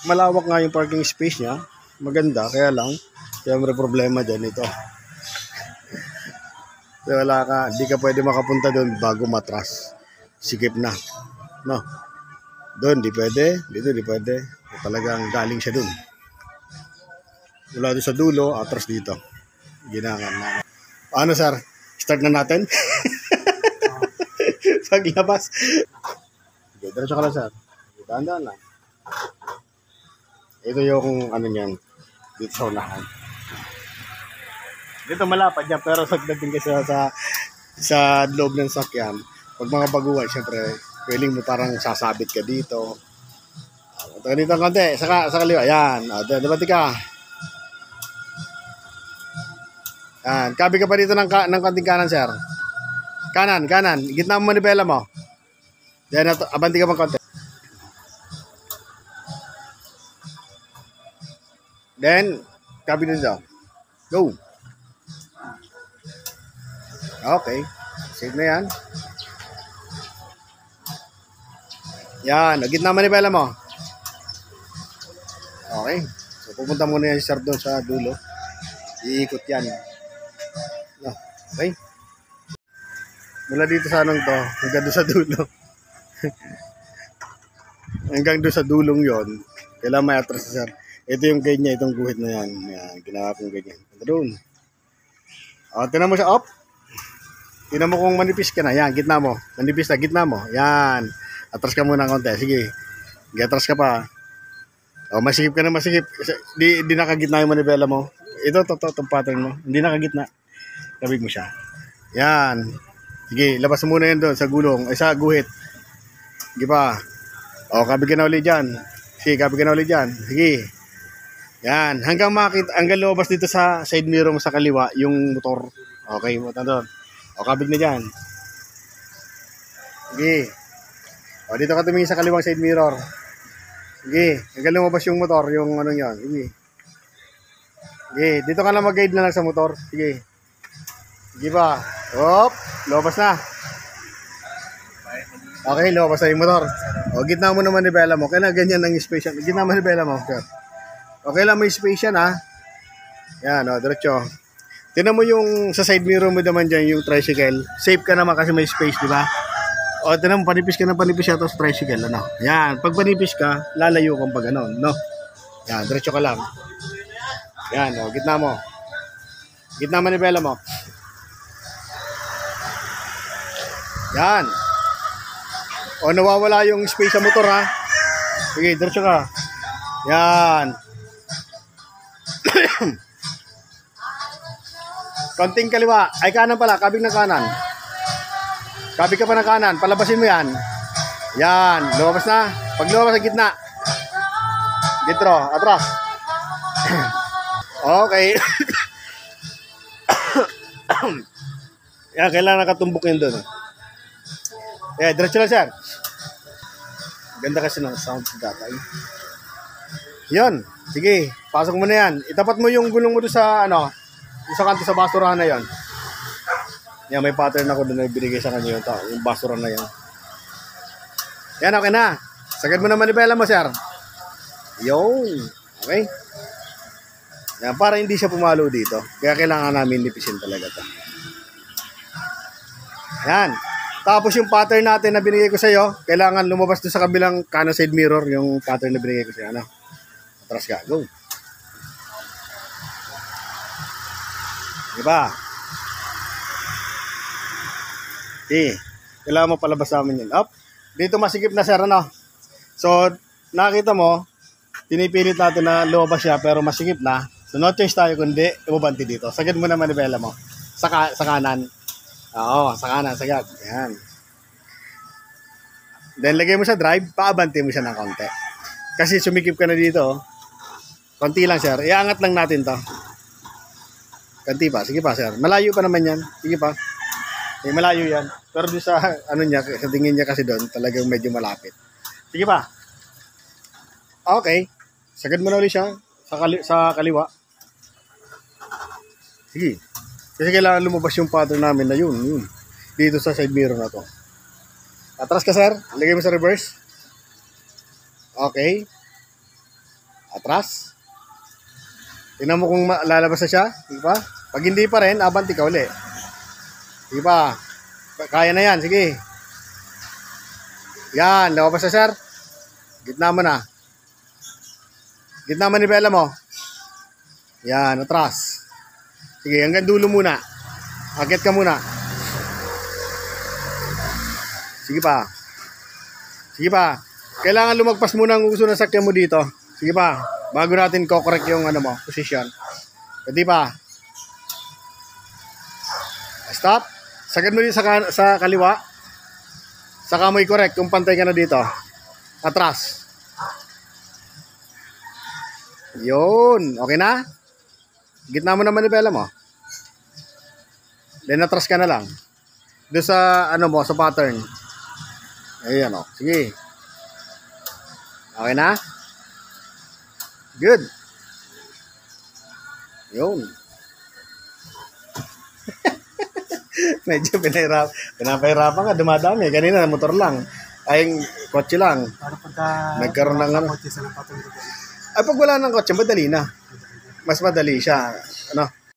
Malawak nga yung parking space niya. Maganda, kaya lang, may problema dyan ito. Kaya wala ka, di ka pwede makapunta doon bago matras. Sikip na. No? Doon, di pwede. Dito, di pwede. Talagang galing siya doon. Mula doon sa dulo, atras dito. Ginangan na. Paano, sir? Start na natin? Paglabas. Okay, diretso ka lang, sir. Dahan-dahan lang. Ito yung ano niyan. Dito sa unahan. Dito malapad niya, pero sagdating kasi sa loob ng sakyan. Pag mga baguhan, syempre, feeling mo parang sasabit ka dito. Ito ka dito konti, sa kaliwa. Yan. Dabati ka. Yan. Kabi ka pa dito ng konting kanan, sir. Kanan. Gitna mo manibela mo. Yan, abanti ka pang konti. Then, kabi dito. Go. Okay. Save na yan. Yan. Gitna manibela mo. Okay. So, pupunta muna yan, sir, doon sa dulo. Iikot yan. Okay. Mula dito sa anong to, hanggang doon sa dulo. Hanggang doon sa dulong yon, kailangan may atras, sir. Ito yung guide niya, itong guhit na yan. Yan, ginawa kong ganyan. Doon. Tinan mo siya, up. Tinan mo kung manipis ka na. Yan, gitna mo. Manipis na, gitna mo. Yan. Atras ka muna ng konti. Sige. Atras ka pa. Masikip ka na, masikip. Di nakagitna yung manibela mo. Ito, itong pattern mo. Hindi nakagitna. Kabig mo siya. Yan. Sige, labas mo muna yan doon sa gulong. Ay, sa guhit. Sige pa. Kabig ka na ulit dyan. Sige, kabig ka na ulit dyan. Sige. Yan. Hanggang lumabas dito sa side mirror mo sa kaliwa, yung motor. Okay, mo doon. Kabig na dyan. Sige. Dito ka tumingin sa kaliwang side mirror. Sige. Hanggang lumabas yung motor, yung ano yan. Sige. Sige. Dito ka na mag-guide na lang sa motor. Sige. Sige ba? Lumabas na. Okay, lumabas na yung motor. Gitna mo naman ni Bella mo. Kaya na ganyan ang space yan. Gitna mo ni Bella mo. Okay lang, may space yan, ha. Yan, diretso. Tinan mo yung sa side mirror mo naman dyan, yung tricycle. Safe ka naman kasi may space, di ba? Tinan mo, panipis ka na panipis yan sa tricycle, ano. Yan, pag panipis ka, lalayo kang pag ano, no? Yan, diretso ka lang. Yan, gitna mo. Gitna mo ni Bella mo. Yan. Nawawala yung space sa motor, ha. Sige, diretso ka. Yan. Konting kaliwa. Ay, kanan pala. Kabig ng kanan. Kabig ka pa ng kanan. Palabasin mo yan. Yan. Lumabas na. Pag lumabas sa gitna. Gitro. Atras. Okay. Yan. Kailangan nakatumbok yun doon. Diretso lang, sir. Ganda kasi ng sound sa datay. Yun. Sige. Pasok mo na yan. Itapat mo yung gulong mo doon sa ano. Sa kanto sa basurahan na yon. Yan, may pattern ako doon na binigay sa kanya yung basurahan na yon. Yan, okay na. Sagad mo na manibela mo, sir. Yung. Okay. Yan, para hindi siya pumalo dito. Kaya kailangan namin nipisin talaga ito. Yan. Tapos yung pattern natin na binigay ko sa iyo, kailangan lumabas doon sa kabilang kanan side mirror yung pattern na binigay ko sa iyo. Ano? Atras ka. Go. Diba? Okay. Kailangan mo palabas namin yun. Up. Dito masikip na, sir, ano? So, nakita mo, pinipilit natin na lumabas siya pero masikip na. So, no change tayo kundi ibubanti dito. Sagad mo naman manibela mo. Sa kanan. Oo, sa kanan, sagad. Ayan. Then, lagay mo sa drive, paabanti mo siya ng konti. Kasi sumikip ka na dito. Konti lang, sir. Iangat lang natin to. Kanti pa. Sige pa, sir. Malayo pa naman yan. Sige pa. Malayo yan. Pero doon sa, ano niya, sa tingin niya kasi doon, talagang medyo malapit. Sige pa. Okay. Sagad mo na ulit siya sa kaliwa. Sige. Kasi kailangan lumabas yung pattern namin na yun. Dito sa side mirror na to. Atras ka, sir. Lagay mo sa reverse. Okay. Atras. Tingnan mo kung lalabas na siya. Sige pa. Pag hindi pa rin, abanti ka uli. Sige pa. Kaya na yan. Sige. Yan. Lumabas na, sir. Gitna mo na. Gitna manibela mo. Yan. Atras. Sige. Hanggang dulo muna. Akit ka muna. Sige pa. Sige pa. Kailangan lumagpas muna ang uso ng sakyan mo dito. Sige pa. Bago natin ko-correct yung ano mo, position. Pwede pa. Stop. Sagad mo dito sa kaliwa. Saka mo i-correct kung pantay ka na dito. Atras. Yun. Okay na? Gitna mo na manibela mo. Then atras ka na lang. Doon sa ano mo, sa pattern. Ayan o. Sige. Okay na? Good. Yun. Medyo pinapahirapan ka. Dumadami. Kanina, motor lang. Ay, kotse lang. Para pagka Nagkaroon ng ano. kotse sa napatong. Ay, pag wala ng kotse, madali na. Mas madali siya. Ano?